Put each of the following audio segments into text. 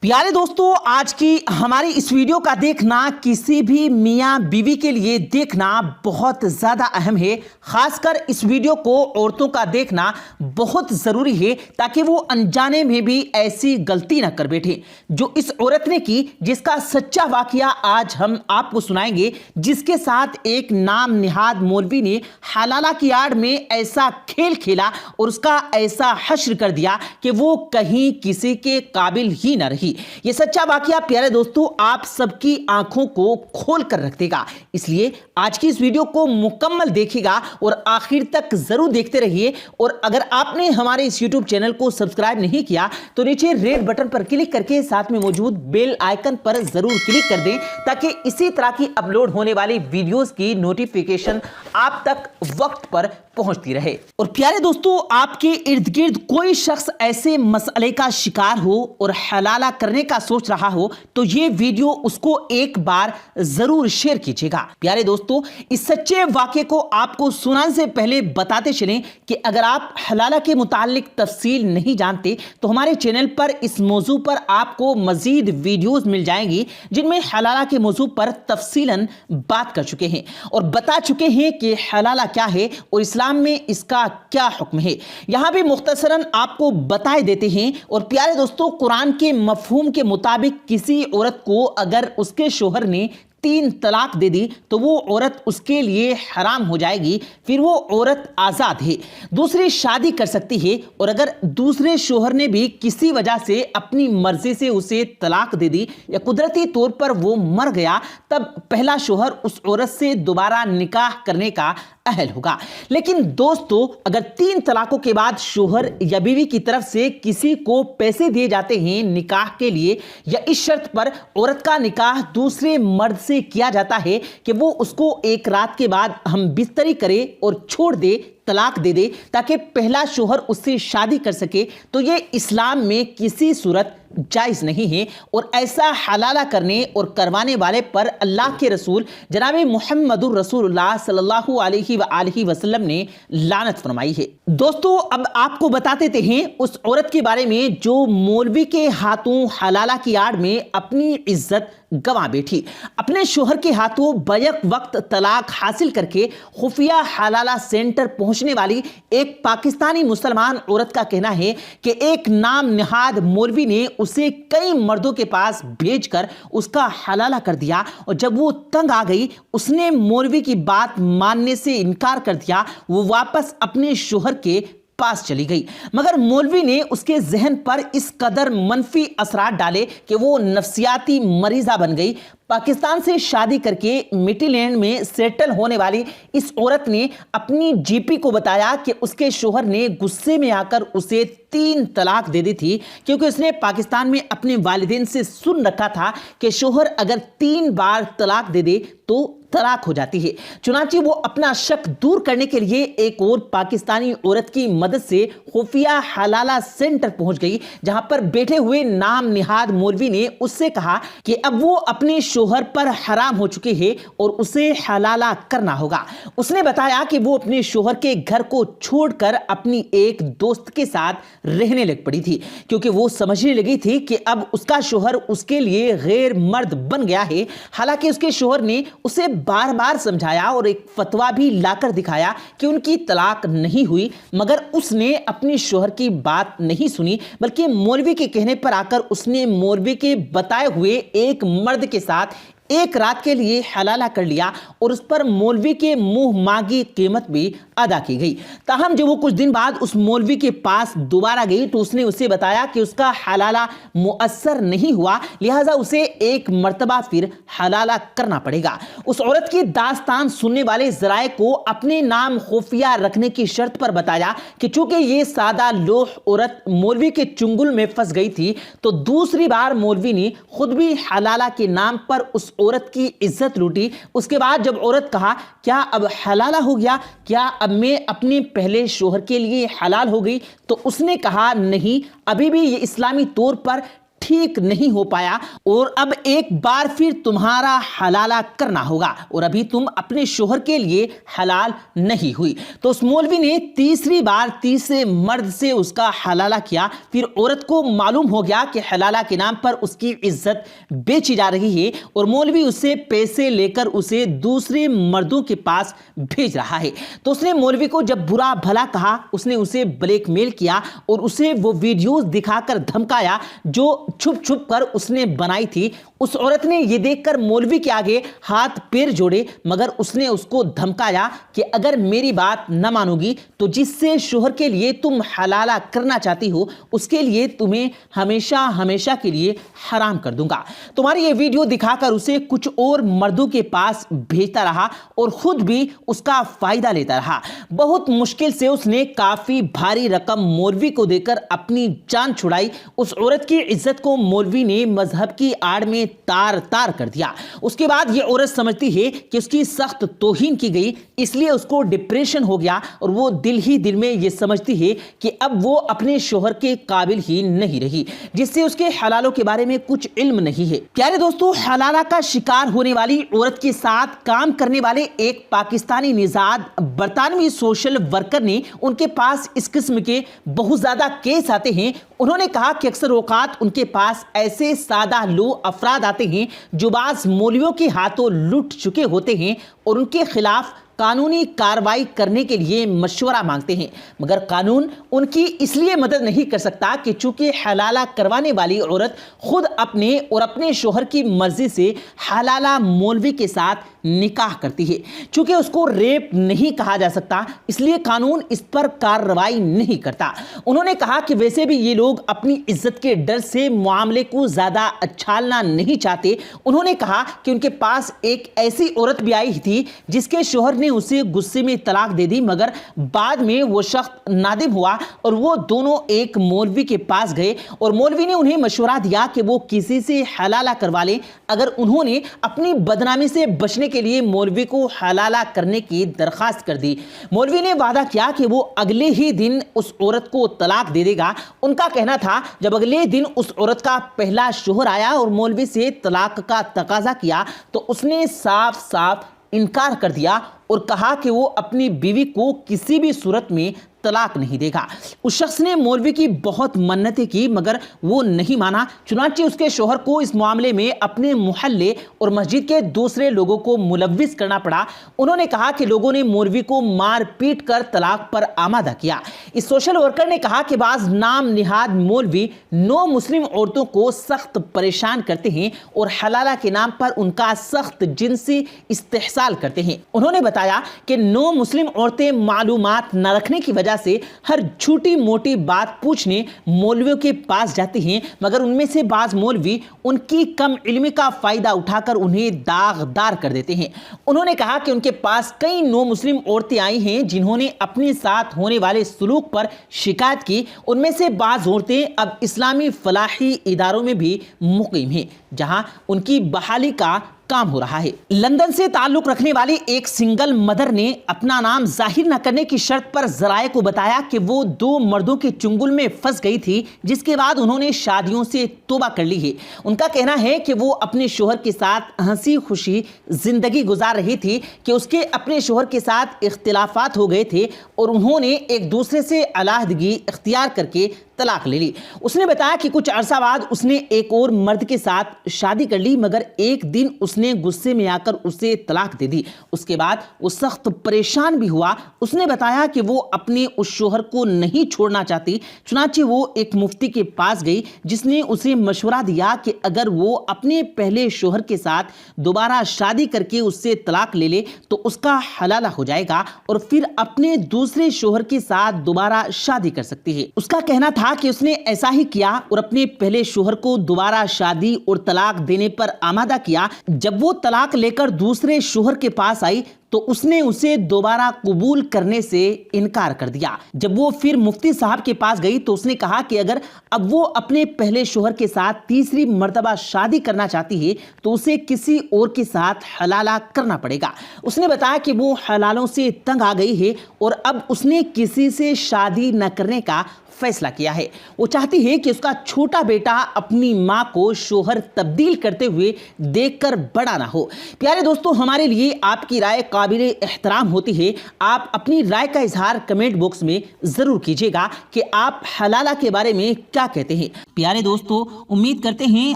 प्यारे दोस्तों, आज की हमारी इस वीडियो का देखना किसी भी मियाँ बीवी के लिए देखना बहुत ज़्यादा अहम है। खासकर इस वीडियो को औरतों का देखना बहुत ज़रूरी है ताकि वो अनजाने में भी ऐसी गलती ना कर बैठे जो इस औरत ने की, जिसका सच्चा वाकया आज हम आपको सुनाएंगे। जिसके साथ एक नाम निहाद मौलवी ने हलाला की आड़ में ऐसा खेल खेला और उसका ऐसा हश्र कर दिया कि वो कहीं किसी के काबिल ही ना रही। ये सच्चा वाकया प्यारे दोस्तों आप सबकी आंखों को खोल कर रख देगा, इसलिए आज की इस वीडियो को मुकम्मल देखिएगा और आखिर तक जरूर देखते रहिए। और अगर आपने हमारे इस YouTube चैनल को सब्सक्राइब नहीं किया तो नीचे रेड बटन पर क्लिक करके साथ में मौजूद बेल आइकन पर जरूर क्लिक कर दें ताकि इसी तरह की अपलोड होने वाली वीडियोस की नोटिफिकेशन आप तक वक्त पर पहुंचती रहे। और प्यारे दोस्तों, आपके इर्द गिर्द कोई शख्स ऐसे मसले का शिकार हो और हलाला करने का सोच रहा हो तो ये वीडियो उसको एक बार जरूर शेयर कीजिएगा। प्यारे दोस्तों, इस सच्चे वाक़े को आपको सुनाने से पहले बताते चलें कि अगर आप हलाला के मुतालिक तफसील नहीं जानते तो हमारे चैनल पर इस मौजू पर आपको मजीद वीडियोस मिल जाएंगी जिनमें हलाला के मौजू पर तफसीलन बात कर चुके हैं और बता चुके हैं कि हलाला क्या है और इस्लाम में इसका क्या हुक्म है। यहां भी मुख्तसरन आपको बताए देते हैं। और प्यारे दोस्तों, कुरान के मफहूम के मुताबिक किसी औरत को अगर उसके शोहर ने 3 तलाक दे दी तो वो औरत उसके लिए हराम हो जाएगी, फिर वो औरत आज़ाद है, दूसरी शादी कर सकती है। और अगर दूसरे शोहर ने भी किसी वजह से अपनी मर्जी से उसे तलाक दे दी या कुदरती तौर पर वो मर गया, तब पहला शोहर उस औरत से दोबारा निकाह करने का अहल होगा। लेकिन दोस्तों, अगर 3 तलाकों के बाद शोहर या बीवी की तरफ से किसी को पैसे दिए जाते हैं निकाह के लिए या इस शर्त पर औरत का निकाह दूसरे मर्द से किया जाता है कि वो उसको एक रात के बाद हम बिस्तरी करे और छोड़ दे, तलाक दे दे ताकि पहला शोहर उससे शादी कर सके, तो ये इस्लाम में किसी सूरत जायज़ नहीं है। और ऐसा हलाला करने और करवाने वाले पर अल्लाह के रसूल जनाब मुहम्मदुर रसूलुल्लाह सल्लल्लाहु अलैहि वसल्लम ने लानत फरमाई है। दोस्तों, अब आपको बताते हैं उस औरत के बारे में जो मौलवी के हाथों हलाला की आड़ में अपनी इज्जत गंवा बैठी। अपने शोहर के हाथों बैक वक्त तलाक हासिल करके खुफिया हलाला सेंटर पहुंचने वाली एक पाकिस्तानी मुसलमान औरत का कहना है कि एक नाम निहाद मौलवी ने उसे कई मर्दों के पास भेजकर उसका हलाला कर दिया और जब वो तंग आ गई उसने मौलवी की बात मानने से इनकार कर दिया। वो वापस अपने शोहर के पास चली गई, मगर मौलवी ने उसके जहन पर इस कदर मनफी असरात डाले कि वो नफ्सियाती मरीजा बन गई। पाकिस्तान से शादी करके मिडलैंड में सेटल होने वाली इस औरत ने अपनी जीपी को बताया कि उसके शोहर ने गुस्से में आकर उसे 3 तलाक दे दी थी, क्योंकि उसने पाकिस्तान में अपने वालिदैन से सुन रखा था कि शोहर अगर 3 बार तलाक दे दे तो तलाक हो जाती है। चुनांचे वो अपना शक दूर करने के लिए एक और पाकिस्तानी औरत की मदद से खुफिया हलाला सेंटर पहुंच गई, जहां पर बैठे हुए नाम निहाद मौलवी ने उससे कहा कि अब वो अपने शोहर पर हराम हो चुके हैं और उसे हलाला करना होगा। उसने बताया कि वो अपने शोहर के घर को छोड़कर अपनी एक दोस्त के साथ रहने लग पड़ी थी, क्योंकि वो समझने लगी थी कि अब उसका शोहर उसके लिए गैर मर्द बन गया है। हालांकि उसके शोहर ने उसे बार बार समझाया और एक फतवा भी लाकर दिखाया कि उनकी तलाक नहीं हुई, मगर उसने अपने शोहर की बात नहीं सुनी, बल्कि मौलवी के कहने पर आकर उसने मौलवी के बताए हुए एक मर्द के साथ एक रात के लिए हलाला कर लिया और उस पर मौलवी के मुंह मांगी कीमत भी अदा की गई। ताहम जब वो कुछ दिन बाद उस मौलवी के पास दोबारा गई तो उसने उसे बताया कि उसका हलाला मुअस्सर नहीं हुआ, लिहाजा उसे एक मर्तबा फिर हलाला करना पड़ेगा। उस औरत की दास्तान सुनने वाले जराए को अपने नाम खुफिया रखने की शर्त पर बताया कि चूंकि ये सादा लोह औरत मौलवी के चुंगल में फंस गई थी तो दूसरी बार मौलवी ने खुद भी हलाला के नाम पर उस औरत की इज्जत लूटी। उसके बाद जब औरत कहा क्या अब हलाला हो गया, क्या अब मैं अपने पहले शोहर के लिए हलाल हो गई, तो उसने कहा नहीं, अभी भी ये इस्लामी तौर पर ٹھیک نہیں ہو پایا اور اب ایک بار پھر تمہارا حلالہ کرنا ہوگا اور ابھی تم اپنے شوہر کے لیے حلال نہیں ہوئی۔ تو اس مولوی نے تیسری بار تیسرے مرد سے اس کا حلالہ کیا۔ پھر عورت کو معلوم ہو گیا کہ حلالہ کے نام پر اس کی عزت بیچی جا رہی ہے اور مولوی اسے پیسے لے کر اسے دوسرے مردوں کے پاس بھیج رہا ہے۔ تو اس نے مولوی کو جب برا بھلا کہا، اس نے اسے بلیک میل کیا اور اسے وہ ویڈیوز دکھا کر دھمکایا جو چھپ چھپ کر اس نے بنائی تھی۔ اس عورت نے یہ دیکھ کر مولوی کے آگے ہاتھ پیر جوڑے، مگر اس نے اس کو دھمکایا کہ اگر میری بات نہ مانو گی تو جس سے شوہر کے لیے تم حلالہ کرنا چاہتی ہو اس کے لیے تمہیں ہمیشہ ہمیشہ کے لیے حرام کر دوں گا۔ تمہاری یہ ویڈیو دکھا کر اسے کچھ اور مردوں کے پاس بھیجتا رہا اور خود بھی اس کا فائدہ لیتا رہا۔ بہت مشکل سے اس نے کافی بھاری رقم مولوی کو دے کر اپنی جان چھڑائی۔ اس عورت کی عزت کو مولوی نے مذہب کی آڑ میں تار تار کر دیا۔ اس کے بعد یہ عورت سمجھتی ہے کہ اس کی سخت توہین کی گئی، اس لیے اس کو ڈپریشن ہو گیا اور وہ دل ہی دل میں یہ سمجھتی ہے کہ اب وہ اپنے شوہر کے قابل ہی نہیں رہی، جس سے اس کے حلالوں کے بارے میں کچھ علم نہیں ہے۔ پیارے دوستو، حلالہ کا شکار ہونے والی عورت کے ساتھ کام کرنے والے ایک پاکستانی نژاد برطانوی سوشل ورکر نے ان کے پاس اس قسم کے بہت زیادہ کیس آتے ہیں۔ انہوں نے کہا کہ اکثر اوقات ان کے پاس ایسے سادہ لو افراد آتے ہیں جو بعض مولویوں کے ہاتھوں لٹ چکے ہوتے ہیں اور ان کے خلاف قانونی کارروائی کرنے کے لیے مشورہ مانگتے ہیں، مگر قانون ان کی اس لیے مدد نہیں کر سکتا کہ چونکہ حلالہ کروانے والی عورت خود اپنے اور اپنے شوہر کی مرضی سے حلالہ مولوی کے ساتھ نکاح کرتی ہے۔ چونکہ اس کو ریپ نہیں کہا جا سکتا، اس لیے قانون اس پر کارروائی نہیں کرتا۔ انہوں نے کہا کہ ویسے بھی یہ لوگ اپنی عزت کے ڈر سے معاملے کو زیادہ اچھالنا نہیں چاہتے۔ انہوں نے کہا کہ ان کے پاس ایک ایسی عورت بھی آئی تھی جس کے شوہر نے اسے غصے میں طلاق دے دی، مگر بعد میں وہ شخص نادم ہوا اور وہ دونوں ایک مولوی کے پاس گئے اور مولوی نے انہیں مشورہ دیا کہ وہ کسی سے حلالہ کروا لیں۔ اگر انہوں نے اپنی بدنامی سے بچنے کے لیے مولوی کو حلالہ کرنے کی درخواست کر دی، مولوی نے وعدہ کیا کہ وہ اگلے ہی دن اس عورت کو طلاق دے دے گا۔ ان کا کہنا تھا جب اگلے دن اس عورت کا پہلا شوہر آیا اور مولوی سے طلاق کا تقاضا کیا تو اس نے صاف صاف انکار کر دیا اور کہا کہ وہ اپنی بیوی کو کسی بھی صورت میں طلاق نہیں دے گا۔ اس شخص نے مولوی کی بہت منتیں کی مگر وہ نہیں مانا، چنانچہ اس کے شوہر کو اس معاملے میں اپنے محلے اور مسجد کے دوسرے لوگوں کو ملوث کرنا پڑا۔ انہوں نے کہا کہ لوگوں نے مولوی کو مار پیٹ کر طلاق پر آمادہ کیا۔ اس سوشل ورکر نے کہا کہ بعض نام نہاد مولوی نو مسلم عورتوں کو سخت پریشان کرتے ہیں اور حلالہ کے نام پر ان کا سخت جنسی استحصال کرتے ہیں۔ انہوں نے بتایا کہ نو مسلم عورتیں معلومات نہ رکھنے کی وجہ سے ہر چھوٹی موٹی بات پوچھنے مولویوں کے پاس جاتی ہیں، مگر ان میں سے بعض مولوی ان کی کم علمی کا فائدہ اٹھا کر انہیں داغدار کر دیتے ہیں۔ انہوں نے کہا کہ ان کے پاس کئی نو مسلم عورتیں آئی ہیں جنہوں نے اپنے ساتھ ہونے والے سلوک پر شکایت کی۔ ان میں سے بعض عورتیں اب اسلامی فلاحی اداروں میں بھی مقیم ہیں جہاں ان کی بحالی کا کام ہو رہا ہے۔ لندن سے تعلق رکھنے والی ایک سنگل مدر نے اپنا نام ظاہر نہ کرنے کی شرط پر ذرائع کو بتایا کہ وہ دو مردوں کے چنگل میں پھنس گئی تھی جس کے بعد انہوں نے شادیوں سے توبہ کر لی ہے۔ ان کا کہنا ہے کہ وہ اپنے شوہر کے ساتھ ہنسی خوشی زندگی گزار رہی تھی کہ اس کے اپنے شوہر کے ساتھ اختلافات ہو گئے تھے اور انہوں نے ایک دوسرے سے علیحدگی اختیار کر کے طلاق لے لی۔ اس نے بتایا کہ کچھ عرصہ بعد اس نے ایک اور مرد کے ساتھ شادی کر لی مگر ایک دن اس نے غصے میں آ کر اسے طلاق دے دی۔ اس کے بعد وہ سخت پریشان بھی ہوا۔ اس نے بتایا کہ وہ اپنے اس شوہر کو نہیں چھوڑنا چاہتی، چنانچہ وہ ایک مفتی کے پاس گئی جس نے اسے مشورہ دیا کہ اگر وہ اپنے پہلے شوہر کے ساتھ دوبارہ شادی کر کے اس سے طلاق لے لے تو اس کا حلالہ ہو جائے گا اور پھر اپنے دوسرے شوہر کے ساتھ دوبارہ شادی کر سکتی ہے۔ اس کا کہنا تھا کہ اس نے ایسا ہی کیا اور اپنے پہلے شوہر کو دوبارہ شادی اور طلاق دینے پر آمادہ کیا۔ جب وہ طلاق لے کر دوسرے شوہر کے پاس آئی तो उसने उसे दोबारा कबूल करने से इनकार कर दिया। जब वो फिर मुफ्ती साहब के पास गई तो उसने कहा कि अगर अब वो अपने पहले शोहर के साथ तीसरी मर्तबा शादी करना चाहती है तो उसे किसी और के साथ हलाला करना पड़ेगा। उसने बताया कि वो हलालों से तंग आ गई है और अब उसने किसी से शादी न करने का फैसला किया है। वो चाहती है कि उसका छोटा बेटा अपनी मां को शोहर तब्दील करते हुए देखकर बड़ा ना हो। प्यारे दोस्तों, हमारे लिए आपकी राय काबिले एहतराम होती है। आप अपनी राय का इजहार कमेंट बॉक्स में जरूर कीजिएगा कि आप हलाला के बारे में क्या कहते हैं। प्यारे दोस्तों, उम्मीद करते हैं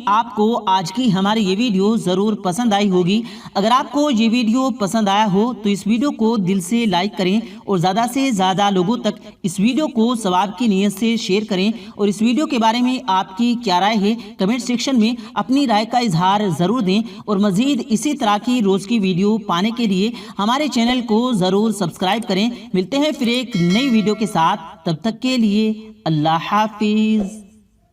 आपको आज की हमारी ये वीडियो जरूर पसंद आई होगी। अगर आपको ये वीडियो पसंद आया हो तो इस वीडियो को दिल से लाइक करें और ज्यादा से ज्यादा लोगों तक इस वीडियो को सवाब की नीयत से शेयर करें। और इस वीडियो के बारे में आपकी क्या राय है कमेंट सेक्शन में अपनी राय का इजहार जरूर दें। और मजीद इसी तरह की रोज की वीडियो पाने के लिए हमारे चैनल को जरूर सब्सक्राइब करें। मिलते हैं फिर एक नई वीडियो के साथ, तब तक के लिए अल्लाह हाफिज।